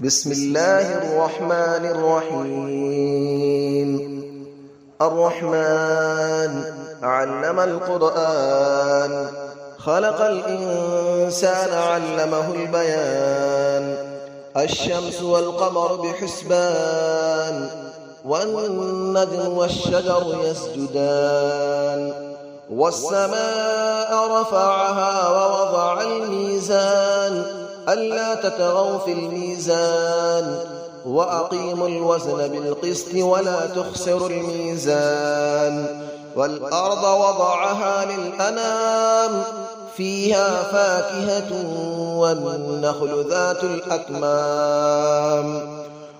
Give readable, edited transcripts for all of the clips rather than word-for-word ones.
بسم الله الرحمن الرحيم. الرحمن علم القرآن، خلق الإنسان علمه البيان. الشمس والقمر بحسبان، والنجم والشجر يسجدان. والسماء رفعها ووضع الميزان، ألا تطغوا في الميزان، وأقيموا الوزن بالقسط ولا تخسروا الميزان. والأرض وضعها للأنام، فيها فاكهة والنخل ذات الأكمام.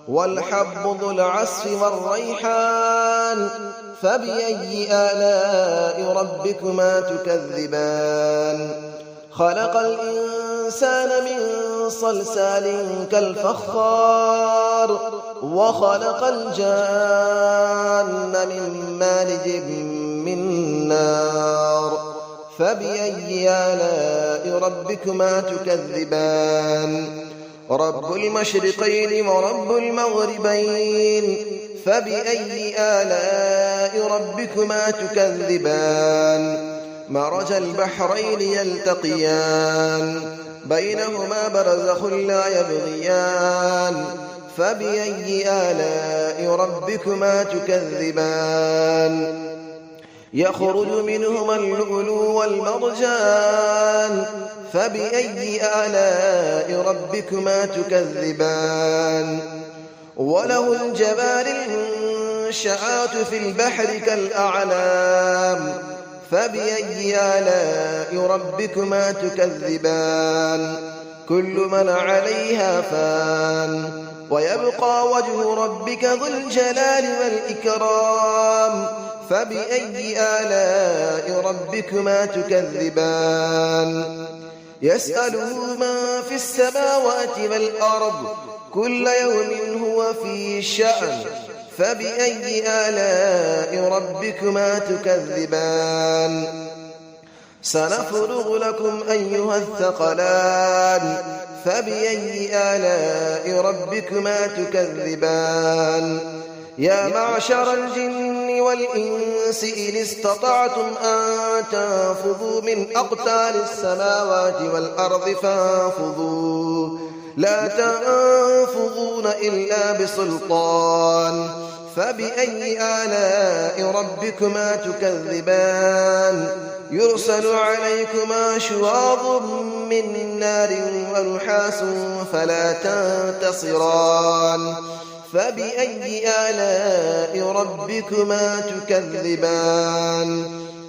والحب ذو العصف والريحان، فبأي آلاء ربكما تكذبان. خلق الإنسان من صلصال كالفخار، وخلق الجان من مارج من نار. فبأي آلاء ربكما تكذبان. رب المشرقين ورب المغربين، فبأي آلاء ربكما تكذبان. مرج البحرين يلتقيان، بينهما برزخ لا يبغيان. فبأي آلاء ربكما تكذبان. يخرج منهما اللؤلؤ والمرجان، فبأي آلاء ربكما تكذبان. وله الجوار المنشآت في البحر كالأعلام، فبأي آلاء ربكما تكذبان. كل من عليها فان، ويبقى وجه ربك ذو الجلال والإكرام. فبأي آلاء ربكما تكذبان. يسأله من في السماوات والأرض، كل يوم هو في شأن. فبأي آلاء ربكما تكذبان. سنفرغ لكم أيها الثقلان، فبأي آلاء ربكما تكذبان. يا معشر الجن والإنس إن استطعتم أن تنفذوا من أقطار السماوات والأرض فانفذوا، لا تنفذون إلا بسلطان. فبأي آلاء ربكما تكذبان. يرسل عليكما شواظ من نار ونحاس فلا تنتصران. فبأي آلاء ربكما تكذبان.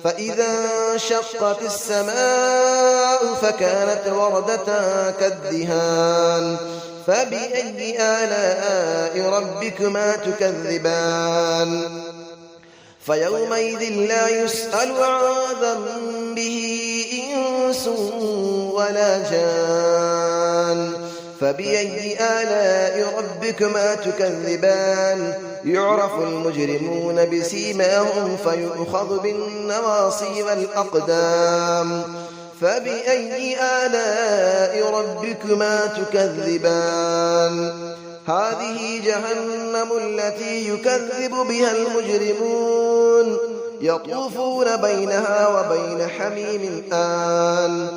فإذا انشقت السماء فكانت وردة كالدهان. فبأي آلاء ربكما تكذبان. فيومئذ لا يسأل عن ذنبه إنس ولا جان. فبأي آلاء ربكما تكذبان. يعرف المجرمون بسيماهم فيؤخذ بالنواصي والأقدام. فبأي آلاء ربكما تكذبان. هذه جهنم التي يكذب بها المجرمون، يطوفون بينها وبين حميم آن.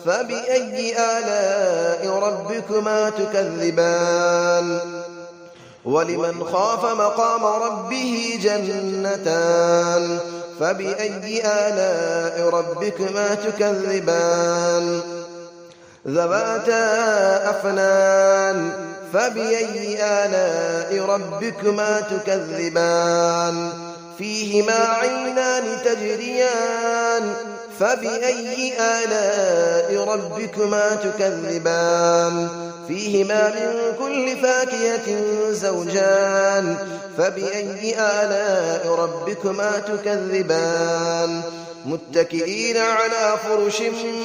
فبأي آلاء ربكما تكذبان. ولمن خاف مقام ربه جنتان. فبأي آلاء ربكما تكذبان. ذواتا أفنان. فبأي آلاء ربكما تكذبان. فيهما عينان تجريان. فبأي آلاء ربكما تكذبان. فيهما من كل فاكهة زوجان. فبأي آلاء ربكما تكذبان. متكئين على فرش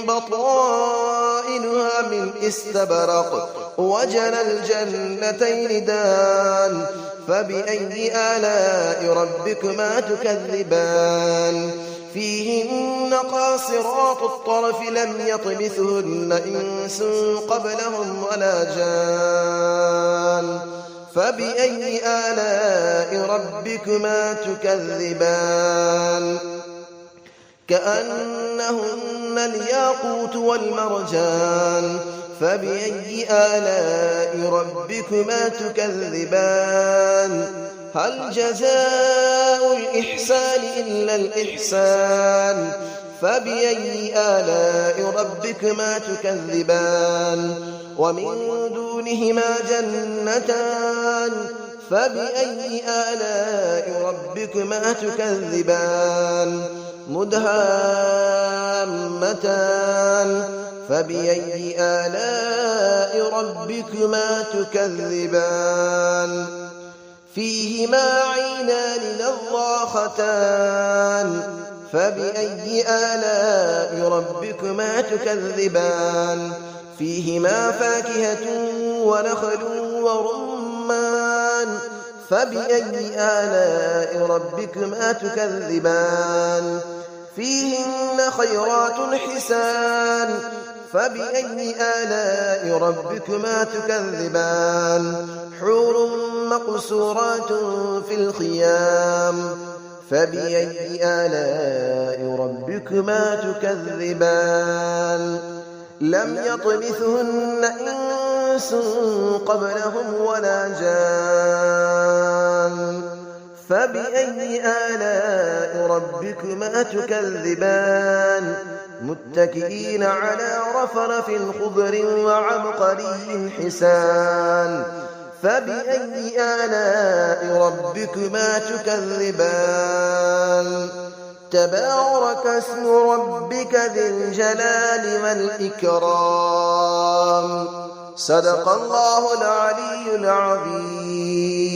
بطائنها من استبرق، وجنى الجنتين دان. فبأي آلاء ربكما تكذبان. فيهن قاصرات الطرف لم يطمثهن إنس قبلهم ولا جان. فبأي آلاء ربكما تكذبان كأنهن الياقوت والمرجان فبأي آلاء ربكما تكذبان هل جزاء الإحسان إلا الإحسان فبأي آلاء ربكما تكذبان ومن دونهما جنتان فبأي آلاء ربكما تكذبان مدهامتان فبأي آلاء ربكما تكذبان فيهما عينان نضاختان فبأي آلاء ربكما تكذبان فيهما فاكهة ونخل ورمان فبأي آلاء ربكما تكذبان فيهن خيرات حسان فبأي آلاء ربكما تكذبان حور مقصورات في الخيام فبأي آلاء ربكما تكذبان لم يطمثهن إنس قبلهم ولا جان فبأي آلاء ربكما تكذبان متكئين على رفرف خضر وعبقري حسان فبأي آلاء ربكما تكذبان تبارك اسم ربك ذي الجلال والإكرام صدق الله العلي العظيم.